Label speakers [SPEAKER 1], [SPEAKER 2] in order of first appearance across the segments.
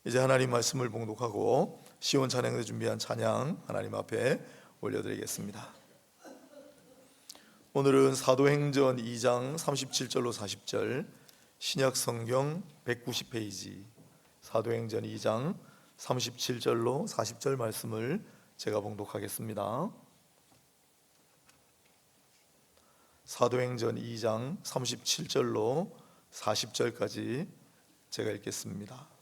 [SPEAKER 1] 이제 하나님 말씀을 봉독하고 시온 찬양대 준비한 찬양 하나님 앞에 올려드리겠습니다. 오늘은 사도행전 2장 37절로 40절, 신약성경 190페이지 사도행전 2장 37절로 40절 말씀을 제가 봉독하겠습니다. 사도행전 2장 37절로 40절까지 제가 읽겠습니다.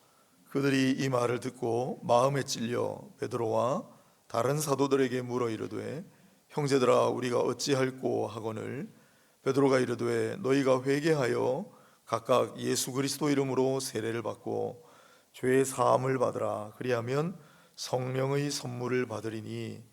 [SPEAKER 1] 그들이 이 말을 듣고 마음에 찔려 베드로와 다른 사도들에게 물어 이르되, 형제들아, 우리가 어찌할꼬 하거늘. 베드로가 이르되, 너희가 회개하여 각각 예수 그리스도 이름으로 세례를 받고 죄의 사함을 받으라. 그리하면 성령의 선물을 받으리니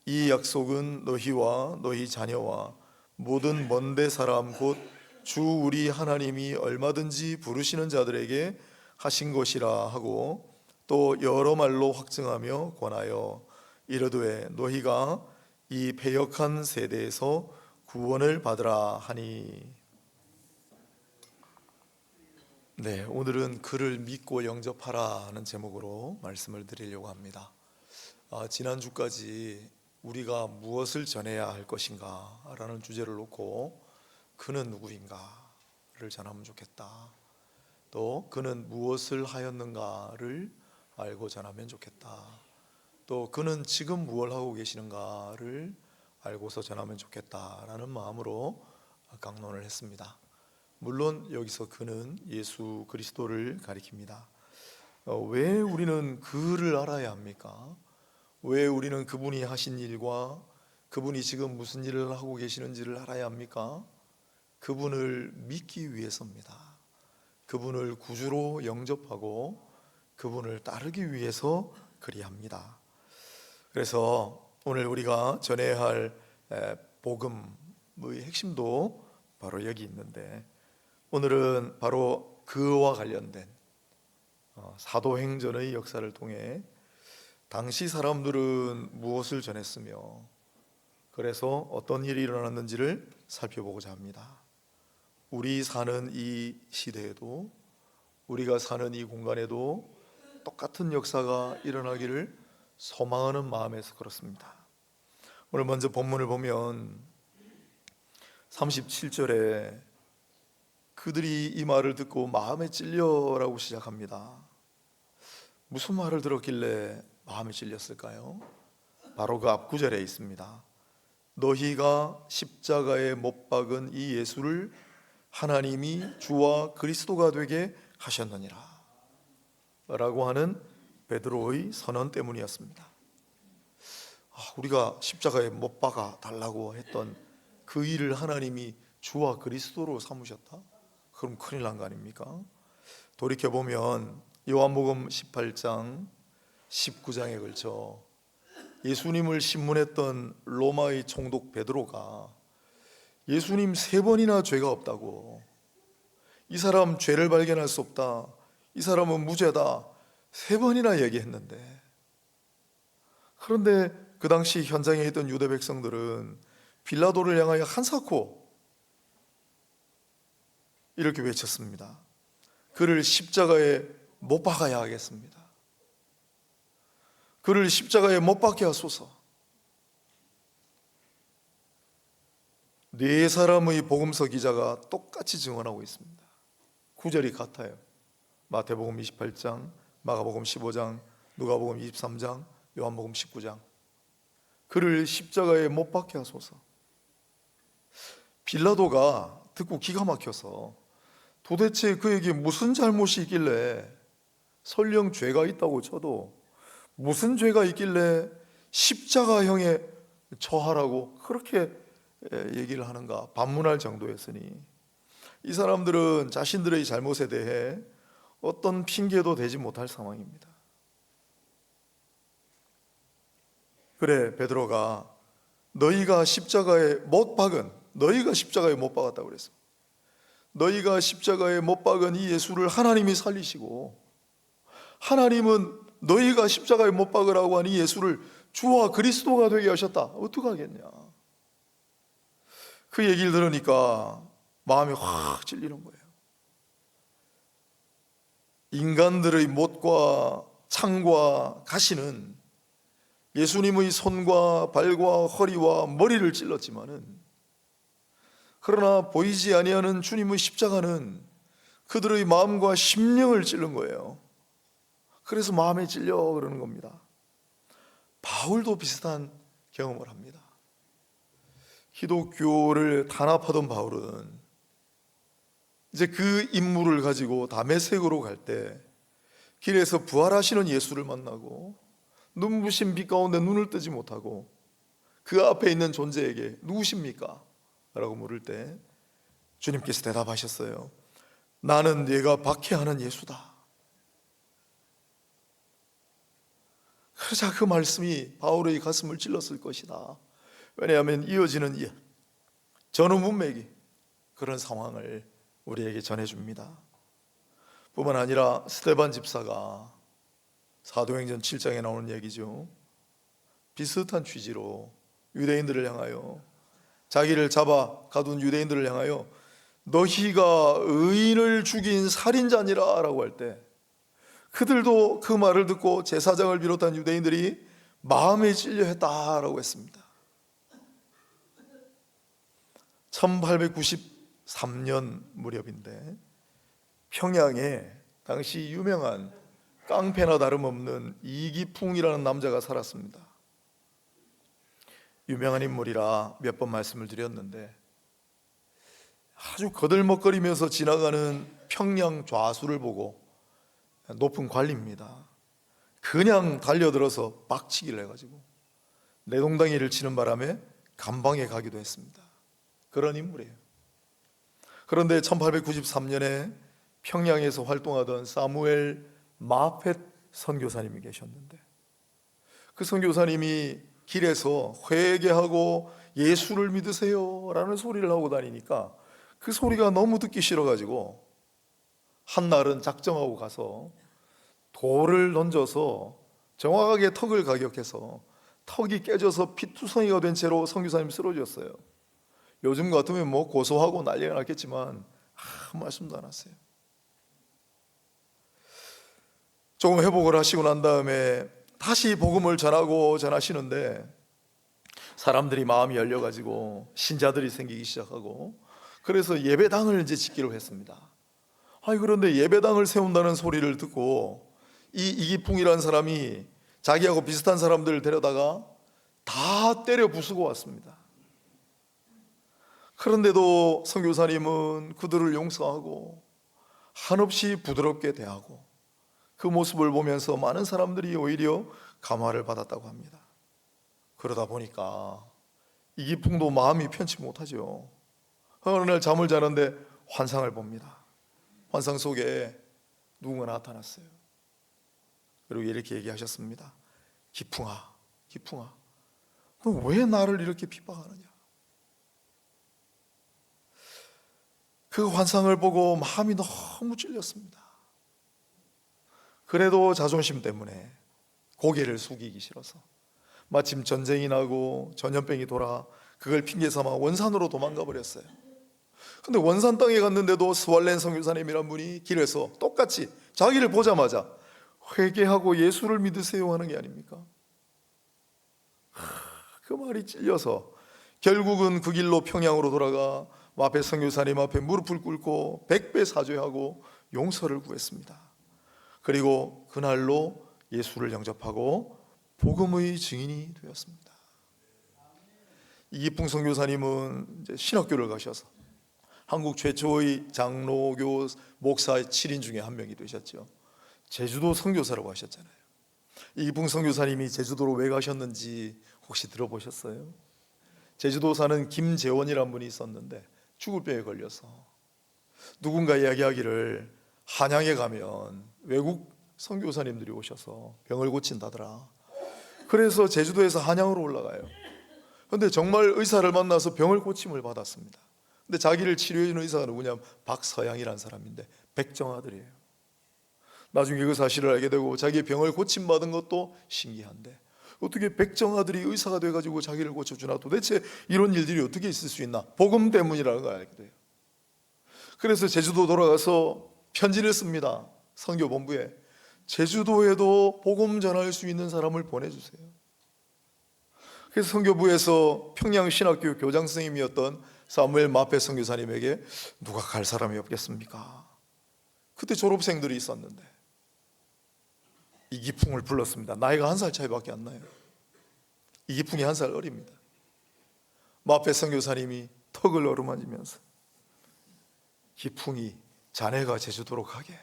[SPEAKER 1] 이 약속은 너희와 너희 자녀와 모든 먼데 사람 곧 주 우리 하나님이 얼마든지 부르시는 자들에게 하신 것이라 하고, 또 여러 말로 확증하며 권하여 이르되, 너희가 이 패역한 세대에서 구원을 받으라 하니. 네, 오늘은 그를 믿고 영접하라 하는 제목으로 말씀을 드리려고 합니다. 지난주까지 우리가 무엇을 전해야 할 것인가 라는 주제를 놓고 그는 누구인가를 전하면 좋겠다, 또 그는 무엇을 하였는가를 알고 전하면 좋겠다, 또 그는 지금 무엇을 하고 계시는가를 알고서 전하면 좋겠다라는 마음으로 강론을 했습니다. 물론 여기서 그는 예수 그리스도를 가리킵니다. 왜 우리는 그를 알아야 합니까? 왜 우리는 그분이 하신 일과 그분이 지금 무슨 일을 하고 계시는지를 알아야 합니까? 그분을 믿기 위해서입니다. 그분을 구주로 영접하고 그분을 따르기 위해서 그리합니다. 그래서 오늘 우리가 전해야 할 복음의 핵심도 바로 여기 있는데, 오늘은 바로 그와 관련된 사도행전의 역사를 통해 당시 사람들은 무엇을 전했으며 그래서 어떤 일이 일어났는지를 살펴보고자 합니다. 우리 사는 이 시대에도, 우리가 사는 이 공간에도 똑같은 역사가 일어나기를 소망하는 마음에서 그렇습니다. 오늘 먼저 본문을 보면 37절에 그들이 이 말을 듣고 마음에 찔려라고 시작합니다. 무슨 말을 들었길래 마음에 찔렸을까요? 바로 그 앞 구절에 있습니다. 너희가 십자가에 못 박은 이 예수를 하나님이 주와 그리스도가 되게 하셨느니라 라고 하는 베드로의 선언 때문이었습니다. 우리가 십자가에 못 박아 달라고 했던 그 일을 하나님이 주와 그리스도로 삼으셨다? 그럼 큰일 난 거 아닙니까? 돌이켜보면 요한복음 18장 19장에 걸쳐 예수님을 신문했던 로마의 총독 베드로가 예수님 3번이나 죄가 없다고, 이 사람 죄를 발견할 수 없다, 이 사람은 무죄다 3번이나 얘기했는데, 그런데 그 당시 현장에 있던 유대 백성들은 빌라도를 향하여 한사코 이렇게 외쳤습니다. 그를 십자가에 못 박아야 하겠습니다. 그를 십자가에 못 박게 하소서. 네 사람의 복음서 기자가 똑같이 증언하고 있습니다. 구절이 같아요. 마태복음 28장, 마가복음 15장, 누가복음 23장, 요한복음 19장. 그를 십자가에 못 박게 하소서. 빌라도가 듣고 기가 막혀서 도대체 그에게 무슨 잘못이 있길래, 설령 죄가 있다고 쳐도 무슨 죄가 있길래 십자가형에 처하라고 그렇게 얘기를 하는가 반문할 정도였으니, 이 사람들은 자신들의 잘못에 대해 어떤 핑계도 대지 못할 상황입니다. 그래, 베드로가 너희가 십자가에 못 박은, 너희가 십자가에 못 박았다고 그랬어. 너희가 십자가에 못 박은 이 예수를 하나님이 살리시고, 하나님은 너희가 십자가에 못 박으라고 하는 이 예수를 주와 그리스도가 되게 하셨다. 어떡하겠냐. 그 얘기를 들으니까 마음이 확 찔리는 거예요. 인간들의 못과 창과 가시는 예수님의 손과 발과 허리와 머리를 찔렀지만은, 그러나 보이지 아니하는 주님의 십자가는 그들의 마음과 심령을 찔른 거예요. 그래서 마음에 찔려 그러는 겁니다. 바울도 비슷한 경험을 합니다. 기독교를 탄압하던 바울은 이제 그 임무를 가지고 다메섹으로 갈 때 길에서 부활하시는 예수를 만나고 눈부신 빛 가운데 눈을 뜨지 못하고 그 앞에 있는 존재에게 누구십니까? 라고 물을 때 주님께서 대답하셨어요. 나는 네가 박해하는 예수다. 그러자 그 말씀이 바울의 가슴을 찔렀을 것이다. 왜냐하면 이어지는 전후 문맥이 그런 상황을 우리에게 전해줍니다. 뿐만 아니라 스데반 집사가 사도행전 7장에 나오는 얘기죠. 비슷한 취지로 유대인들을 향하여, 자기를 잡아 가둔 유대인들을 향하여 너희가 의인을 죽인 살인자니라 라고 할 때 그들도 그 말을 듣고 제사장을 비롯한 유대인들이 마음에 찔려 했다라고 했습니다. 1893년 무렵인데 평양에 당시 유명한 깡패나 다름없는 이기풍이라는 남자가 살았습니다. 유명한 인물이라 몇 번 말씀을 드렸는데, 아주 거들먹거리면서 지나가는 평양 좌수를 보고, 높은 관리입니다, 그냥 달려들어서 빡치기를 해가지고 내동댕이를 치는 바람에 감방에 가기도 했습니다. 그런 인물이에요. 그런데 1893년에 평양에서 활동하던 사무엘 마펫 선교사님이 계셨는데, 그 선교사님이 길에서 회개하고 예수를 믿으세요 라는 소리를 하고 다니니까 그 소리가 너무 듣기 싫어가지고 한날은 작정하고 가서 돌을 던져서 정확하게 턱을 가격해서 턱이 깨져서 피투성이가 된 채로 선교사님이 쓰러졌어요. 요즘 같으면 뭐 고소하고 난리가 났겠지만 아무 말씀도 안 하세요. 조금 회복을 하시고 난 다음에 다시 복음을 전하시는데 사람들이 마음이 열려가지고 신자들이 생기기 시작하고, 그래서 예배당을 이제 짓기로 했습니다. 그런데 예배당을 세운다는 소리를 듣고 이 이기풍이라는 사람이 자기하고 비슷한 사람들을 데려다가 다 때려 부수고 왔습니다. 그런데도 선교사님은 그들을 용서하고 한없이 부드럽게 대하고, 그 모습을 보면서 많은 사람들이 오히려 감화를 받았다고 합니다. 그러다 보니까 이기풍도 마음이 편치 못하죠. 어느 날 잠을 자는데 환상을 봅니다. 환상 속에 누군가 나타났어요. 그리고 이렇게 얘기하셨습니다. 기풍아, 기풍아, 너 왜 나를 이렇게 핍박하느냐? 그 환상을 보고 마음이 너무 찔렸습니다. 그래도 자존심 때문에 고개를 숙이기 싫어서 마침 전쟁이 나고 전염병이 돌아 그걸 핑계 삼아 원산으로 도망가 버렸어요. 근데 원산 땅에 갔는데도 스왈렌 선교사님이란 분이 길에서 똑같이 자기를 보자마자 회개하고 예수를 믿으세요 하는 게 아닙니까? 그 말이 찔려서 결국은 그 길로 평양으로 돌아가 마펫 선교사님 앞에 무릎을 꿇고 100배 사죄하고 용서를 구했습니다. 그리고 그날로 예수를 영접하고 복음의 증인이 되었습니다. 이기풍 선교사님은 이제 신학교를 가셔서 한국 최초의 장로교 목사 7인 중에 한 명이 되셨죠. 제주도 선교사라고 하셨잖아요. 이기풍 선교사님이 제주도로 왜 가셨는지 혹시 들어보셨어요? 제주도 사는 김재원이라는 분이 있었는데 죽을 병에 걸려서 누군가 이야기하기를 한양에 가면 외국 선교사님들이 오셔서 병을 고친다더라. 그래서 제주도에서 한양으로 올라가요. 그런데 정말 의사를 만나서 병을 고침을 받았습니다. 근데 자기를 치료해주는 의사가 누구냐면 박서양이라는 사람인데 백정아들이에요. 나중에 그 사실을 알게 되고 자기의 병을 고침받은 것도 신기한데 어떻게 백정아들이 의사가 돼가지고 자기를 고쳐주나, 도대체 이런 일들이 어떻게 있을 수 있나, 복음 때문이라는 걸 알게 돼요. 그래서 제주도 돌아가서 편지를 씁니다. 선교본부에 제주도에도 복음 전할 수 있는 사람을 보내주세요. 그래서 선교부에서 평양신학교 교장 선생님이었던 사무엘 마페 선교사님에게 누가 갈 사람이 없겠습니까? 그때 졸업생들이 있었는데 이기풍을 불렀습니다. 나이가 1살 차이밖에 안 나요. 이기풍이 1살 어립니다. 마페 선교사님이 턱을 어루만지면서 기풍이 자네가 제주도로 가게.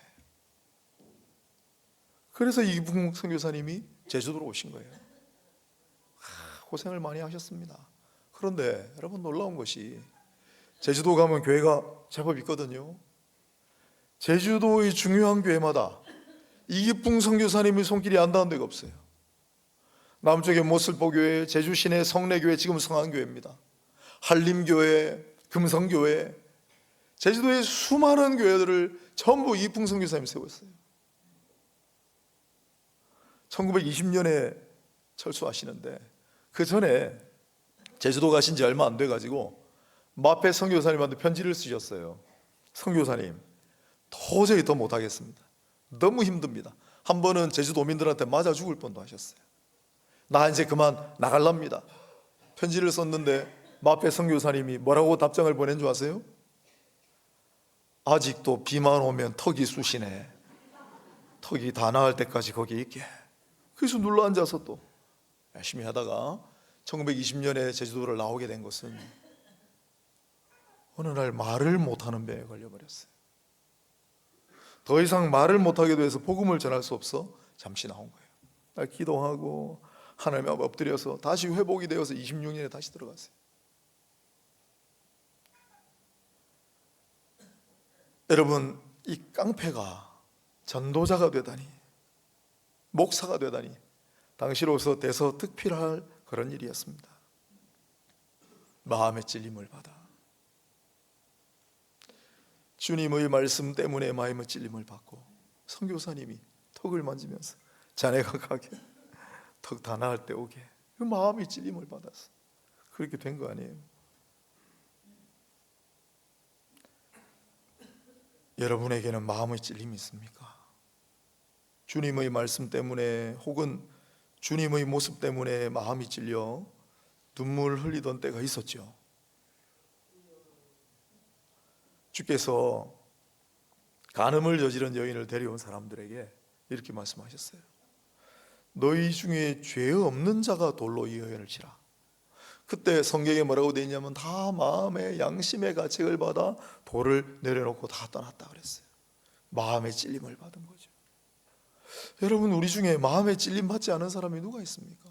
[SPEAKER 1] 그래서 이기풍 선교사님이 제주도로 오신 거예요. 고생을 많이 하셨습니다. 그런데 여러분 놀라운 것이 제주도 가면 교회가 제법 있거든요. 제주도의 중요한 교회마다 이기풍 선교사님의 손길이 안 닿은 데가 없어요. 남쪽의 모슬포교회, 제주 시내 성례교회, 지금 성안교회입니다. 한림교회, 금성교회, 제주도의 수많은 교회들을 전부 이기풍 선교사님이 세웠어요. 1920년에 철수하시는데 그 전에 제주도 가신 지 얼마 안 돼가지고 마페 선교사님한테 편지를 쓰셨어요. 선교사님, 도저히 더 못하겠습니다. 너무 힘듭니다. 한 번은 제주도민들한테 맞아 죽을 뻔도 하셨어요. 나 이제 그만 나갈랍니다. 편지를 썼는데 마페 선교사님이 뭐라고 답장을 보낸 줄 아세요? 아직도 비만 오면 턱이 쑤시네. 턱이 다 나을 때까지 거기 있게. 그래서 눌러 앉아서 또 열심히 하다가 1920년에 제주도를 나오게 된 것은 어느 날 말을 못하는 병에 걸려버렸어요. 더 이상 말을 못하게 돼서 복음을 전할 수 없어 잠시 나온 거예요. 날 기도하고 하나님 앞에 엎드려서 다시 회복이 되어서 26년에 다시 들어갔어요. 여러분, 이 깡패가 전도자가 되다니, 목사가 되다니 당시로서 대서특필할 그런 일이었습니다. 마음의 찔림을 받아 주님의 말씀 때문에 마음의 찔림을 받고 선교사님이 턱을 만지면서 자네가 가게, 턱 다 나을 때 오게, 그 마음의 찔림을 받아서 그렇게 된 거 아니에요? 여러분에게는 마음의 찔림이 있습니까? 주님의 말씀 때문에 혹은 주님의 모습 때문에 마음이 찔려 눈물 흘리던 때가 있었죠. 주께서 간음을 저지른 여인을 데려온 사람들에게 이렇게 말씀하셨어요. 너희 중에 죄 없는 자가 돌로 이 여인을 치라. 그때 성경에 뭐라고 되어 있냐면 다 마음의 양심의 가책을 받아 돌을 내려놓고 다 떠났다 그랬어요. 마음의 찔림을 받은 거죠. 여러분, 우리 중에 마음의 찔림 받지 않은 사람이 누가 있습니까?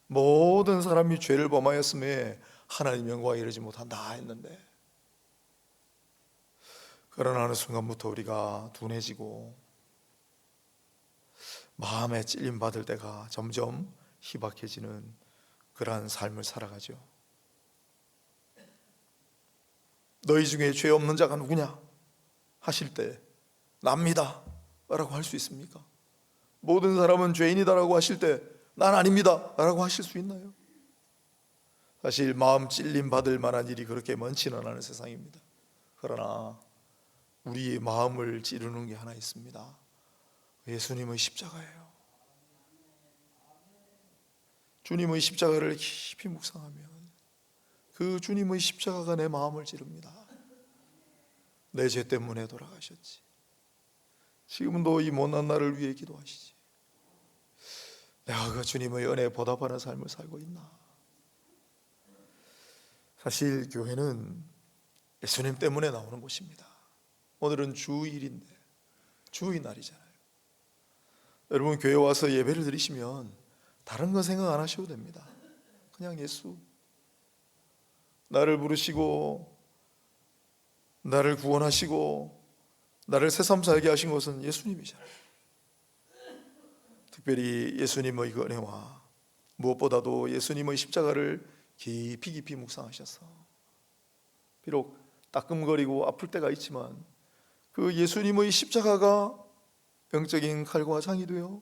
[SPEAKER 1] 모든 사람이 죄를 범하였음에 하나님 영광에 이르지 못한다 했는데, 그러나 어느 순간부터 우리가 둔해지고 마음에 찔림 받을 때가 점점 희박해지는 그러한 삶을 살아가죠. 너희 중에 죄 없는 자가 누구냐 하실 때 납니다 라고 할 수 있습니까? 모든 사람은 죄인이다라고 하실 때 난 아닙니다 라고 하실 수 있나요? 사실 마음 찔림 받을 만한 일이 그렇게 많지는 않은 세상입니다. 그러나 우리의 마음을 찌르는 게 하나 있습니다. 예수님의 십자가예요. 주님의 십자가를 깊이 묵상하면 그 주님의 십자가가 내 마음을 찌릅니다. 내 죄 때문에 돌아가셨지. 지금도 이 못난 나를 위해 기도하시지. 내가 그 주님의 은혜에 보답하는 삶을 살고 있나? 사실 교회는 예수님 때문에 나오는 곳입니다. 오늘은 주일인데 주의 날이잖아요. 여러분, 교회 와서 예배를 드리시면 다른 거 생각 안 하셔도 됩니다. 그냥 예수, 나를 부르시고 나를 구원하시고 나를 새삼 살게 하신 것은 예수님이잖아요. 특별히 예수님의 그 은혜와 무엇보다도 예수님의 십자가를 깊이 깊이 묵상하셔서 비록 따끔거리고 아플 때가 있지만 그 예수님의 십자가가 영적인 칼과 장이 되어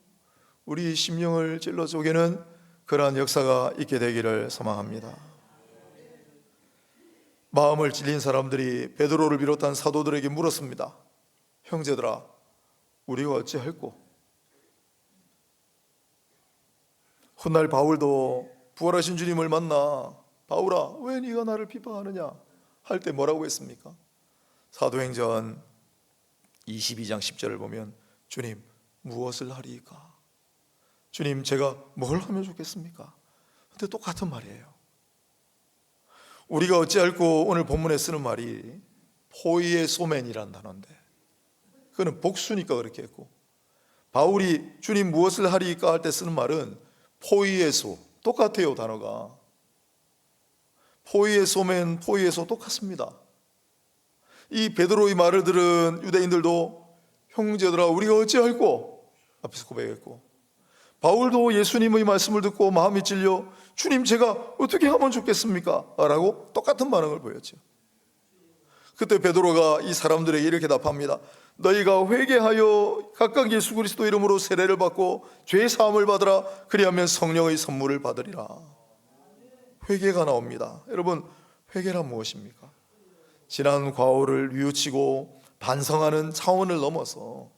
[SPEAKER 1] 우리 심령을 찔러 쪼개는 그러한 역사가 있게 되기를 소망합니다. 마음을 찔린 사람들이 베드로를 비롯한 사도들에게 물었습니다. 형제들아, 우리가 어찌할꼬? 훗날 바울도 부활하신 주님을 만나 바울아 왜 네가 나를 비방하느냐 할 때 뭐라고 했습니까? 사도행전 22장 10절을 보면 주님 무엇을 하리이까? 주님 제가 뭘 하면 좋겠습니까? 근데 똑같은 말이에요. 우리가 어찌할꼬 오늘 본문에 쓰는 말이 포이에 소맨이라는 단어인데 그는 복수니까 그렇게 했고, 바울이 주님 무엇을 하리이까 할 때 쓰는 말은 포이에소, 똑같아요. 단어가 포이에소맨 포이에소 똑같습니다. 이 베드로의 말을 들은 유대인들도 형제들아 우리가 어찌할꼬 앞에서 고백했고, 바울도 예수님의 말씀을 듣고 마음이 찔려 주님 제가 어떻게 하면 좋겠습니까? 라고 똑같은 반응을 보였죠. 그때 베드로가 이 사람들에게 이렇게 답합니다. 너희가 회개하여 각각 예수 그리스도 이름으로 세례를 받고 죄 사함을 받으라. 그리하면 성령의 선물을 받으리라. 회개가 나옵니다. 여러분 회개란 무엇입니까? 지난 과오를 뉘우치고 반성하는 차원을 넘어서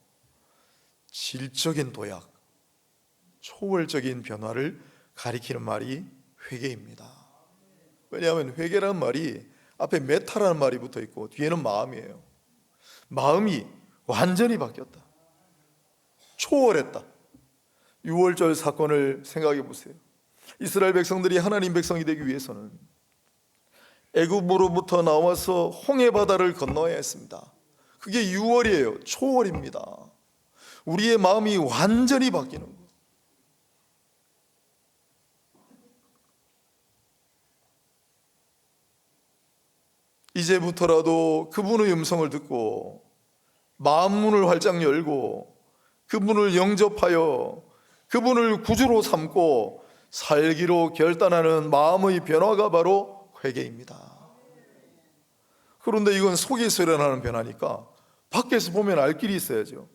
[SPEAKER 1] 질적인 도약, 초월적인 변화를 가리키는 말이 회개입니다. 왜냐하면 회개라는 말이 앞에 메타라는 말이 붙어 있고 뒤에는 마음이에요. 마음이 완전히 바뀌었다, 초월했다. 6월절 사건을 생각해 보세요. 이스라엘 백성들이 하나님 백성이 되기 위해서는 애굽으로부터 나와서 홍해 바다를 건너야 했습니다. 그게 6월이에요. 초월입니다. 우리의 마음이 완전히 바뀌는 거예요. 이제부터라도 그분의 음성을 듣고 마음문을 활짝 열고 그분을 영접하여 그분을 구주로 삼고 살기로 결단하는 마음의 변화가 바로 회개입니다. 그런데 이건 속에서 일어나는 변화니까 밖에서 보면 알 길이 있어야죠.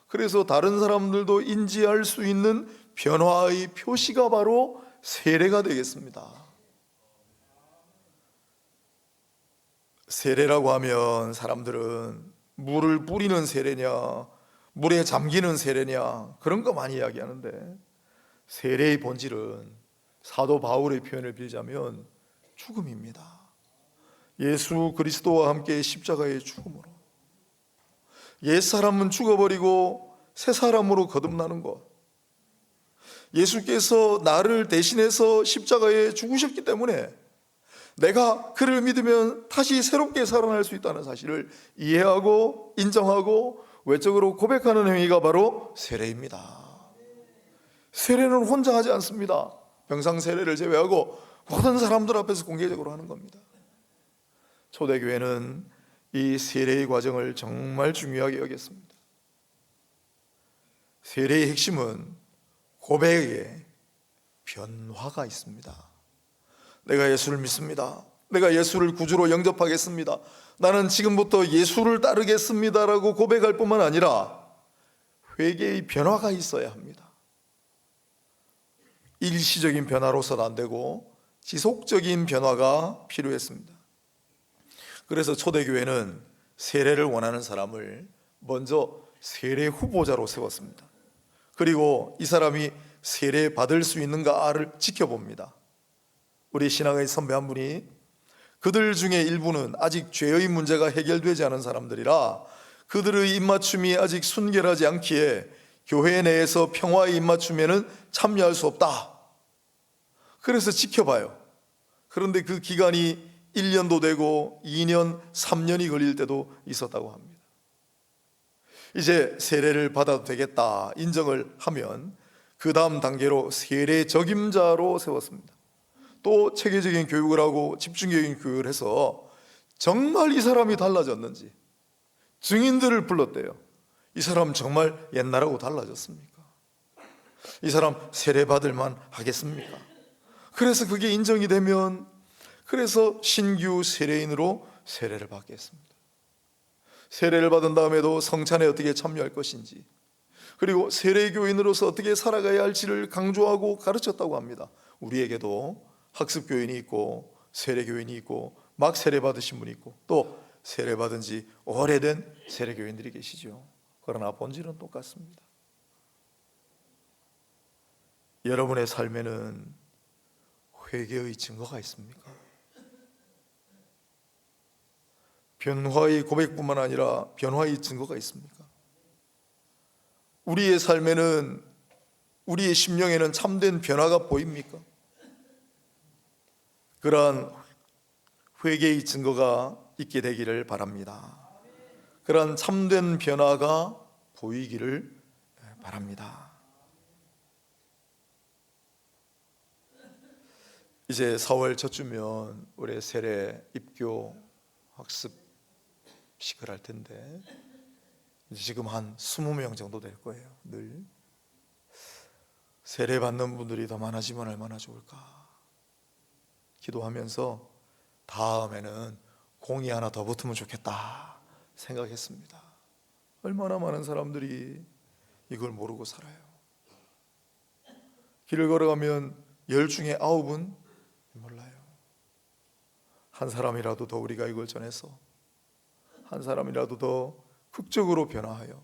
[SPEAKER 1] 그래서 다른 사람들도 인지할 수 있는 변화의 표시가 바로 세례가 되겠습니다. 세례라고 하면 사람들은 물을 뿌리는 세례냐, 물에 잠기는 세례냐, 그런 거 많이 이야기하는데, 세례의 본질은 사도 바울의 표현을 빌자면 죽음입니다. 예수 그리스도와 함께 십자가의 죽음으로 옛사람은 죽어버리고 새 사람으로 거듭나는 것, 예수께서 나를 대신해서 십자가에 죽으셨기 때문에 내가 그를 믿으면 다시 새롭게 살아날 수 있다는 사실을 이해하고 인정하고 외적으로 고백하는 행위가 바로 세례입니다. 세례는 혼자 하지 않습니다. 병상 세례를 제외하고 모든 사람들 앞에서 공개적으로 하는 겁니다. 초대교회는 이 세례의 과정을 정말 중요하게 여겼습니다. 세례의 핵심은 고백에 변화가 있습니다. 내가 예수를 믿습니다. 내가 예수를 구주로 영접하겠습니다. 나는 지금부터 예수를 따르겠습니다라고 고백할 뿐만 아니라 회개의 변화가 있어야 합니다. 일시적인 변화로서는 안 되고 지속적인 변화가 필요했습니다. 그래서 초대교회는 세례를 원하는 사람을 먼저 세례 후보자로 세웠습니다. 그리고 이 사람이 세례 받을 수 있는가를 지켜봅니다. 우리 신앙의 선배 한 분이 그들 중에 일부는 아직 죄의 문제가 해결되지 않은 사람들이라 그들의 입맞춤이 아직 순결하지 않기에 교회 내에서 평화의 입맞춤에는 참여할 수 없다. 그래서 지켜봐요. 그런데 그 기간이 1년도 되고 2년, 3년이 걸릴 때도 있었다고 합니다. 이제 세례를 받아도 되겠다 인정을 하면 그 다음 단계로 세례 적임자로 세웠습니다. 또 체계적인 교육을 하고 집중적인 교육을 해서 정말 이 사람이 달라졌는지 증인들을 불렀대요. 이 사람 정말 옛날하고 달라졌습니까? 이 사람 세례 받을만 하겠습니까? 그래서 그게 인정이 되면 그래서 신규 세례인으로 세례를 받게 했습니다. 세례를 받은 다음에도 성찬에 어떻게 참여할 것인지, 그리고 세례교인으로서 어떻게 살아가야 할지를 강조하고 가르쳤다고 합니다. 우리에게도 학습교인이 있고 세례교인이 있고 막 세례 받으신 분이 있고 또 세례 받은 지 오래된 세례교인들이 계시죠. 그러나 본질은 똑같습니다. 여러분의 삶에는 회개의 증거가 있습니까? 변화의 고백뿐만 아니라 변화의 증거가 있습니까? 우리의 삶에는, 우리의 심령에는 참된 변화가 보입니까? 그러한 회개의 증거가 있게 되기를 바랍니다. 그러한 참된 변화가 보이기를 바랍니다. 이제 4월 첫주면 올해 세례 입교 학습식을 할 텐데 지금 한 20명 정도 될 거예요. 늘 세례 받는 분들이 더 많아지면 얼마나 좋을까 기도하면서 다음에는 공이 하나 더 붙으면 좋겠다 생각했습니다. 얼마나 많은 사람들이 이걸 모르고 살아요. 길을 걸어가면 10 중에 9은 몰라요. 한 사람이라도 더 우리가 이걸 전해서 한 사람이라도 더 극적으로 변화하여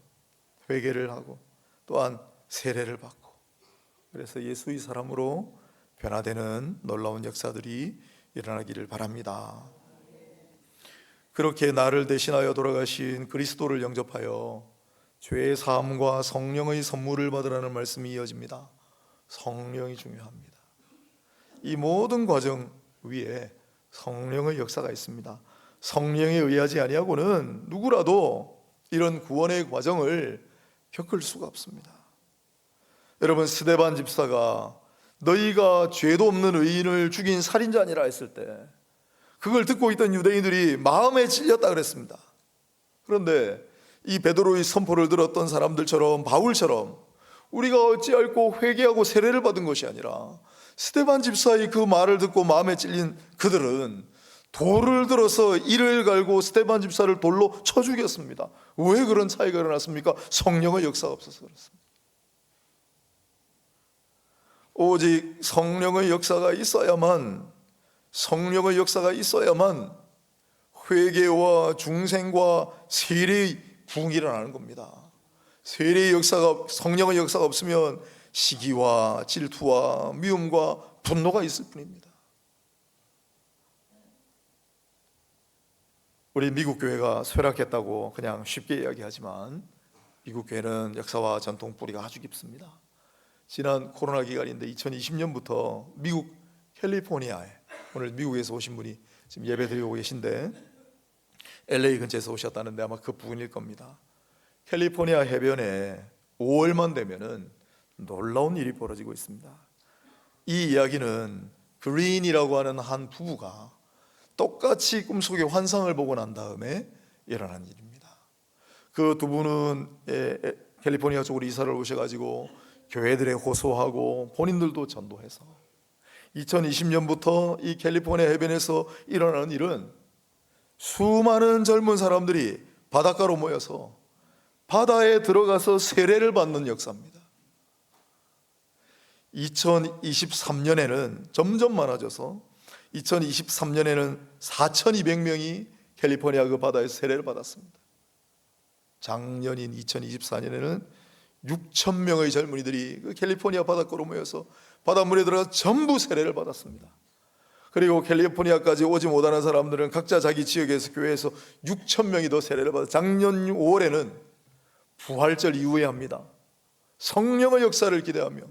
[SPEAKER 1] 회개를 하고 또한 세례를 받고 그래서 예수의 사람으로 변화되는 놀라운 역사들이 일어나기를 바랍니다. 그렇게 나를 대신하여 돌아가신 그리스도를 영접하여 죄의 사함과 성령의 선물을 받으라는 말씀이 이어집니다. 성령이 중요합니다. 이 모든 과정 위에 성령의 역사가 있습니다. 성령에 의하지 아니하고는 누구라도 이런 구원의 과정을 겪을 수가 없습니다. 여러분, 스데반 집사가 너희가 죄도 없는 의인을 죽인 살인자 아니라 했을 때 그걸 듣고 있던 유대인들이 마음에 찔렸다 그랬습니다. 그런데 이 베드로의 선포를 들었던 사람들처럼 바울처럼 우리가 어찌할꼬 회개하고 세례를 받은 것이 아니라 스데반 집사의 그 말을 듣고 마음에 찔린 그들은 돌을 들어서 이를 갈고 스데반 집사를 돌로 쳐 죽였습니다. 왜 그런 차이가 일어났습니까? 성령의 역사가 없어서 그렇습니다. 오직 성령의 역사가 있어야만 회개와 중생과 세례의 부흥이 일어나는 겁니다. 세례의 역사가, 성령의 역사가 없으면 시기와 질투와 미움과 분노가 있을 뿐입니다. 우리 미국 교회가 쇠락했다고 그냥 쉽게 이야기하지만 미국 교회는 역사와 전통 뿌리가 아주 깊습니다. 지난 코로나 기간인데 2020년부터 미국 캘리포니아에, 오늘 미국에서 오신 분이 지금 예배 드리고 계신데 LA 근처에서 오셨다는데 아마 그 부분일 겁니다. 캘리포니아 해변에 5월만 되면은 놀라운 일이 벌어지고 있습니다. 이 이야기는 그린이라고 하는 한 부부가 똑같이 꿈속에 환상을 보고 난 다음에 일어난 일입니다. 그 두 분은 캘리포니아 쪽으로 이사를 오셔가지고 교회들에 호소하고 본인들도 전도해서 2020년부터 이 캘리포니아 해변에서 일어나는 일은 수많은 젊은 사람들이 바닷가로 모여서 바다에 들어가서 세례를 받는 역사입니다. 2023년에는 점점 많아져서 2023년에는 4,200명이 캘리포니아 그 바다에서 세례를 받았습니다. 작년인 2024년에는 6,000명의 젊은이들이 그 캘리포니아 바닷가로 모여서 바닷물에 들어가서 전부 세례를 받았습니다. 그리고 캘리포니아까지 오지 못하는 사람들은 각자 자기 지역에서 교회에서 6,000명이 더 세례를 받아 작년 5월에는 부활절 이후에 합니다. 성령의 역사를 기대하며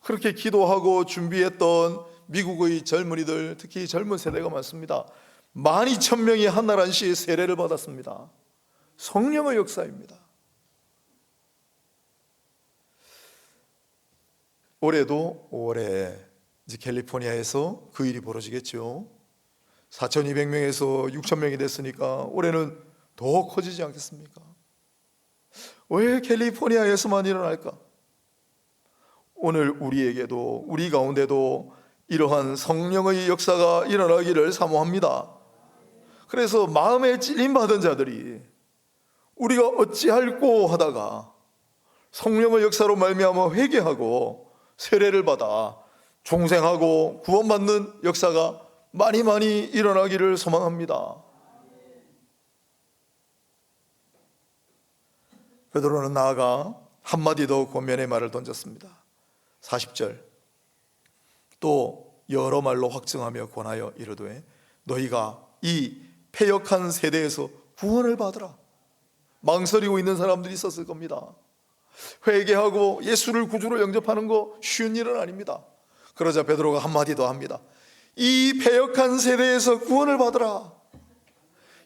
[SPEAKER 1] 그렇게 기도하고 준비했던 미국의 젊은이들, 특히 젊은 세대가 많습니다. 12,000명이 한날 한시에 세례를 받았습니다. 성령의 역사입니다. 올해도 5월에 이제 캘리포니아에서 그 일이 벌어지겠죠. 4,200명에서 6,000명이 됐으니까 올해는 더 커지지 않겠습니까? 왜 캘리포니아에서만 일어날까? 오늘 우리에게도, 우리 가운데도 이러한 성령의 역사가 일어나기를 사모합니다. 그래서 마음에 찔림받은 자들이 우리가 어찌할꼬 하다가 성령의 역사로 말미암아 회개하고 세례를 받아 중생하고 구원받는 역사가 많이 일어나기를 소망합니다. 베드로는 나아가 한마디 더 권면의 말을 던졌습니다. 40절, 또 여러 말로 확증하며 권하여 이르되 너희가 이 패역한 세대에서 구원을 받으라. 망설이고 있는 사람들이 있었을 겁니다. 회개하고 예수를 구주로 영접하는 거 쉬운 일은 아닙니다. 그러자 베드로가 한마디 더 합니다. 이 패역한 세대에서 구원을 받으라.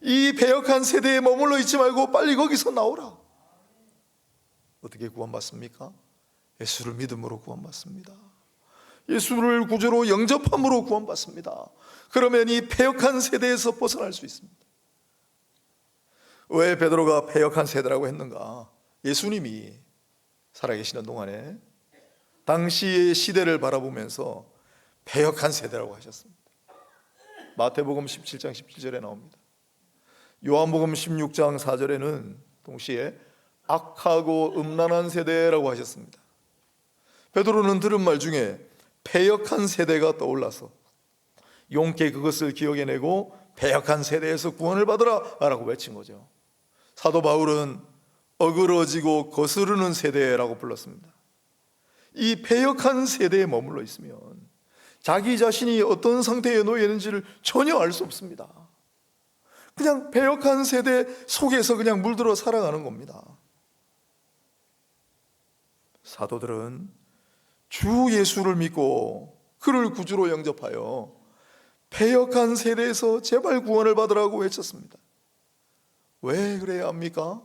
[SPEAKER 1] 이 패역한 세대에 머물러 있지 말고 빨리 거기서 나오라. 어떻게 구원받습니까? 예수를 믿음으로 구원받습니다. 예수를 구주로 영접함으로 구원받습니다. 그러면 이 패역한 세대에서 벗어날 수 있습니다. 왜 베드로가 패역한 세대라고 했는가? 예수님이 살아계시는 동안에 당시의 시대를 바라보면서 패역한 세대라고 하셨습니다. 마태복음 17장 17절에 나옵니다. 요한복음 16장 4절에는 동시에 악하고 음란한 세대라고 하셨습니다. 베드로는 들은 말 중에 패역한 세대가 떠올라서 용케 그것을 기억해내고 패역한 세대에서 구원을 받으라 라고 외친 거죠. 사도 바울은 어그러지고 거스르는 세대라고 불렀습니다. 이 패역한 세대에 머물러 있으면 자기 자신이 어떤 상태에 놓여 있는지를 전혀 알 수 없습니다. 그냥 패역한 세대 속에서 그냥 물들어 살아가는 겁니다. 사도들은 주 예수를 믿고 그를 구주로 영접하여 패역한 세대에서 제발 구원을 받으라고 외쳤습니다. 왜 그래야 합니까?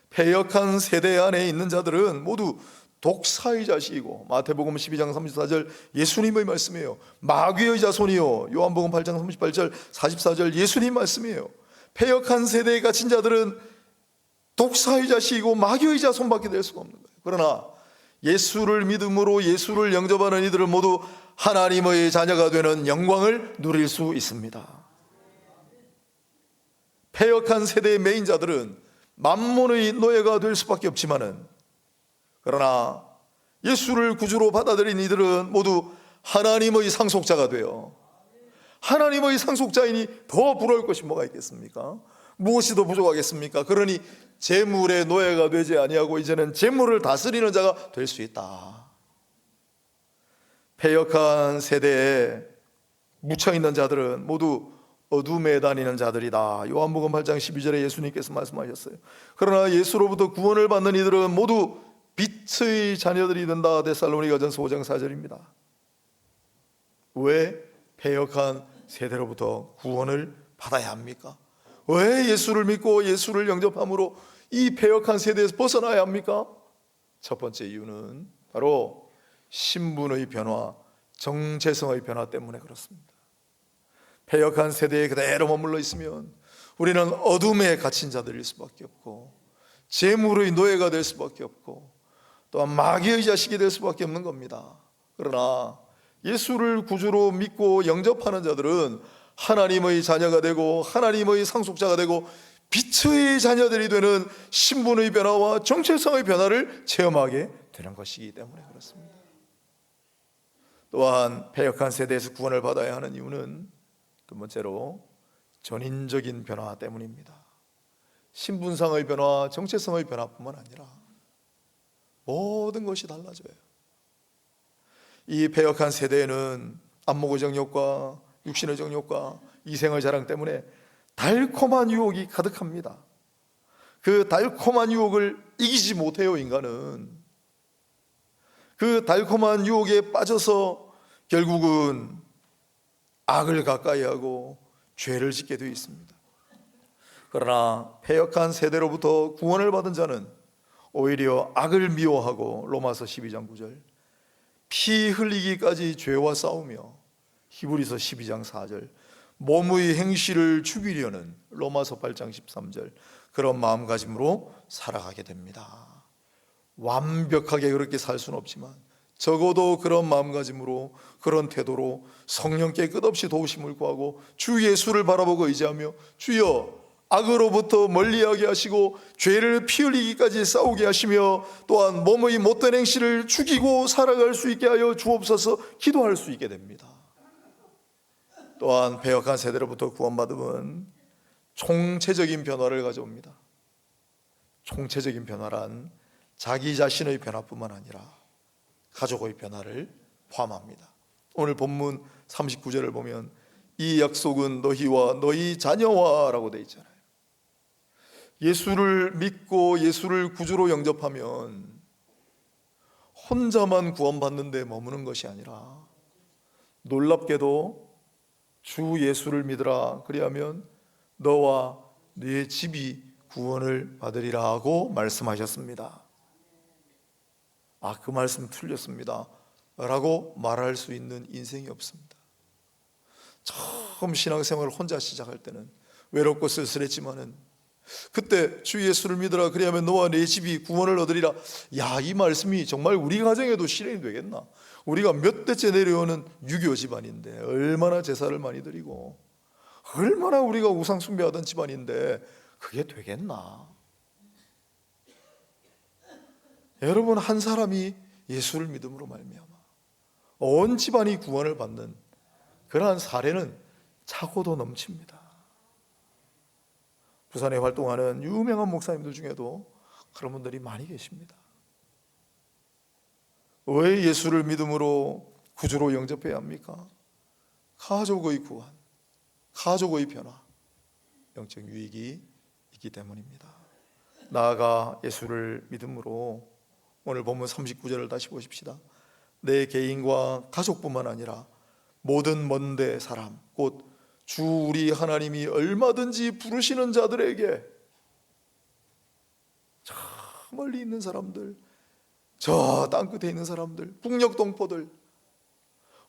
[SPEAKER 1] 패역한 세대 안에 있는 자들은 모두 독사의 자식이고, 마태복음 12장 34절 예수님의 말씀이에요. 마귀의 자손이요, 요한복음 8장 38절 44절 예수님 말씀이에요. 패역한 세대에 갇힌 자들은 독사의 자식이고 마귀의 자손밖에 될 수가 없는 거예요. 그러나 예수를 믿음으로 예수를 영접하는 이들은 모두 하나님의 자녀가 되는 영광을 누릴 수 있습니다. 패역한 세대의 메인자들은 만몬의 노예가 될 수밖에 없지만은, 그러나 예수를 구주로 받아들인 이들은 모두 하나님의 상속자가 되어, 하나님의 상속자이니 더 부러울 것이 뭐가 있겠습니까? 무엇이 더 부족하겠습니까? 그러니 재물의 노예가 되지 아니하고 이제는 재물을 다스리는 자가 될 수 있다. 패역한 세대에 묻혀있는 자들은 모두 어둠에 다니는 자들이다. 요한복음 8장 12절에 예수님께서 말씀하셨어요. 그러나 예수로부터 구원을 받는 이들은 모두 빛의 자녀들이 된다. 데살로니가전서 5장 4절입니다. 왜 패역한 세대로부터 구원을 받아야 합니까? 왜 예수를 믿고 예수를 영접함으로 이 패역한 세대에서 벗어나야 합니까? 첫 번째 이유는 바로 신분의 변화, 정체성의 변화 때문에 그렇습니다. 패역한 세대에 그대로 머물러 있으면 우리는 어둠에 갇힌 자들일 수밖에 없고, 재물의 노예가 될 수밖에 없고, 또한 마귀의 자식이 될 수밖에 없는 겁니다. 그러나 예수를 구주로 믿고 영접하는 자들은 하나님의 자녀가 되고 하나님의 상속자가 되고 빛의 자녀들이 되는 신분의 변화와 정체성의 변화를 체험하게 되는 것이기 때문에 그렇습니다. 또한 패역한 세대에서 구원을 받아야 하는 이유는 두 번째로 전인적인 변화 때문입니다. 신분상의 변화, 정체성의 변화뿐만 아니라 모든 것이 달라져요. 이 패역한 세대에는 안목의 정욕과 육신의 정욕과 이생의 자랑 때문에 달콤한 유혹이 가득합니다. 그 달콤한 유혹을 이기지 못해요. 인간은 그 달콤한 유혹에 빠져서 결국은 악을 가까이하고 죄를 짓게 되어 있습니다. 그러나 패역한 세대로부터 구원을 받은 자는 오히려 악을 미워하고, 로마서 12장 9절 피 흘리기까지 죄와 싸우며, 히브리서 12장 4절 몸의 행실을 죽이려는, 로마서 8장 13절 그런 마음가짐으로 살아가게 됩니다. 완벽하게 그렇게 살 수는 없지만 적어도 그런 마음가짐으로, 그런 태도로 성령께 끝없이 도우심을 구하고 주 예수를 바라보고 의지하며 주여 악으로부터 멀리하게 하시고 죄를 피 흘리기까지 싸우게 하시며 또한 몸의 못된 행실을 죽이고 살아갈 수 있게 하여 주옵소서 기도할 수 있게 됩니다. 또한 패역한 세대로부터 구원받음은 총체적인 변화를 가져옵니다. 총체적인 변화란 자기 자신의 변화뿐만 아니라 가족의 변화를 포함합니다. 오늘 본문 39절을 보면 이 약속은 너희와 너희 자녀와 라고 되어 있잖아요. 예수를 믿고 예수를 구주로 영접하면 혼자만 구원받는 데 머무는 것이 아니라 놀랍게도 주 예수를 믿으라 그리하면 너와 네 집이 구원을 받으리라 하고 말씀하셨습니다. 그 말씀 틀렸습니다 라고 말할 수 있는 인생이 없습니다. 처음 신앙생활을 혼자 시작할 때는 외롭고 쓸쓸했지만은 그때 주 예수를 믿으라 그리하면 너와 네 집이 구원을 얻으리라. 이 말씀이 정말 우리 가정에도 실현이 되겠나? 우리가 몇 대째 내려오는 유교 집안인데 얼마나 제사를 많이 드리고 얼마나 우리가 우상 숭배하던 집안인데 그게 되겠나? 여러분, 한 사람이 예수를 믿음으로 말미암아 온 집안이 구원을 받는 그러한 사례는 차고도 넘칩니다. 부산에 활동하는 유명한 목사님들 중에도 그런 분들이 많이 계십니다. 왜 예수를 믿음으로 구주로 영접해야 합니까? 가족의 구원, 가족의 변화, 영적 유익이 있기 때문입니다. 나아가 예수를 믿음으로 오늘 본문 39절을 다시 보십시다. 내 개인과 가족뿐만 아니라 모든 먼데 사람, 곧 주 우리 하나님이 얼마든지 부르시는 자들에게, 저 멀리 있는 사람들, 저 땅끝에 있는 사람들, 북녘 동포들,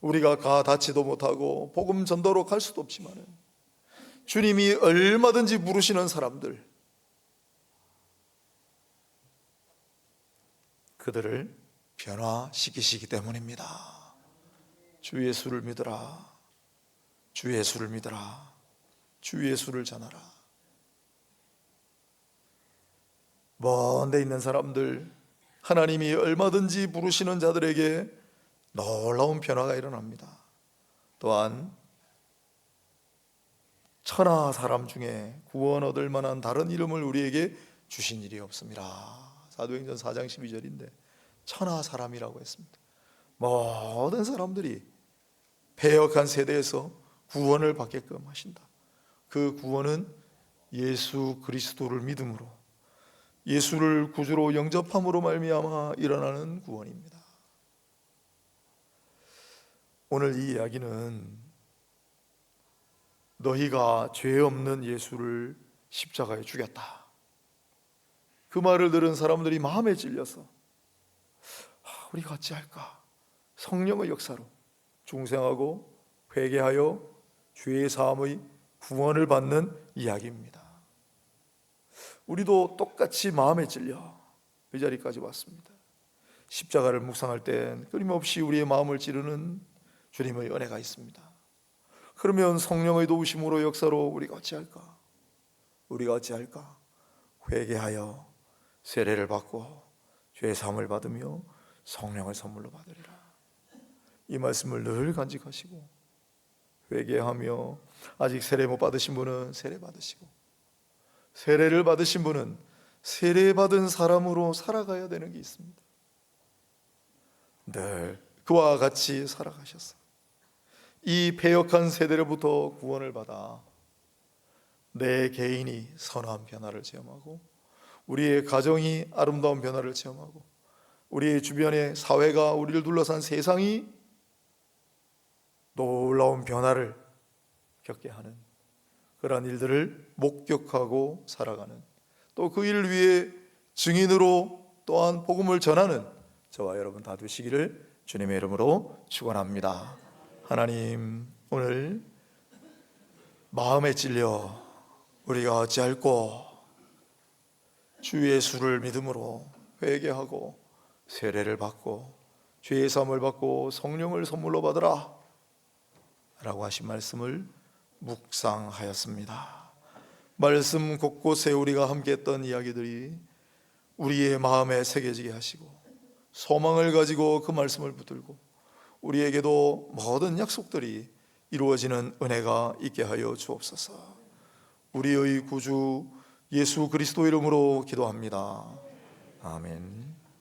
[SPEAKER 1] 우리가 가 닿지도 못하고 복음 전도로 갈 수도 없지만 주님이 얼마든지 부르시는 사람들, 그들을 변화시키시기 때문입니다. 주 예수를 믿으라, 주 예수를 믿으라, 주 예수를 전하라. 먼 데 있는 사람들, 하나님이 얼마든지 부르시는 자들에게 놀라운 변화가 일어납니다. 또한 천하 사람 중에 구원 얻을 만한 다른 이름을 우리에게 주신 일이 없습니다. 사도행전 4장 12절인데 천하 사람이라고 했습니다. 모든 사람들이 패역한 세대에서 구원을 받게끔 하신다. 그 구원은 예수 그리스도를 믿음으로, 예수를 구주로 영접함으로 말미암아 일어나는 구원입니다. 오늘 이 이야기는 너희가 죄 없는 예수를 십자가에 죽였다, 그 말을 들은 사람들이 마음에 찔려서 우리가 어찌할까? 성령의 역사로 중생하고 회개하여 죄의 사함의 구원을 받는 이야기입니다. 우리도 똑같이 마음에 찔려 이 자리까지 왔습니다. 십자가를 묵상할 땐 끊임없이 우리의 마음을 찌르는 주님의 은혜가 있습니다. 그러면 성령의 도우심으로 역사로 우리가 어찌할까? 우리가 어찌할까? 회개하여 세례를 받고 죄의 사함을 받으며 성령을 선물로 받으리라. 이 말씀을 늘 간직하시고, 회개하며 아직 세례 못 받으신 분은 세례 받으시고, 세례를 받으신 분은 세례 받은 사람으로 살아가야 되는 게 있습니다. 늘 그와 같이 살아가셔서 이 패역한 세대로부터 구원을 받아 내 개인이 선한 변화를 체험하고, 우리의 가정이 아름다운 변화를 체험하고, 우리의 주변의 사회가, 우리를 둘러싼 세상이 놀라운 변화를 겪게 하는 그러한 일들을 목격하고 살아가는, 또 그 일을 위해 증인으로 또한 복음을 전하는 저와 여러분 다 되시기를 주님의 이름으로 축원합니다. 하나님, 오늘 마음에 찔려 우리가 어찌할꼬? 주 예수를 믿음으로 회개하고 세례를 받고 죄의 사함을 받고 성령을 선물로 받으라 라고 하신 말씀을 묵상하였습니다. 말씀 곳곳에 우리가 함께 했던 이야기들이 우리의 마음에 새겨지게 하시고, 소망을 가지고 그 말씀을 붙들고 우리에게도 모든 약속들이 이루어지는 은혜가 있게 하여 주옵소서. 우리의 구주 예수 그리스도 이름으로 기도합니다. 아멘.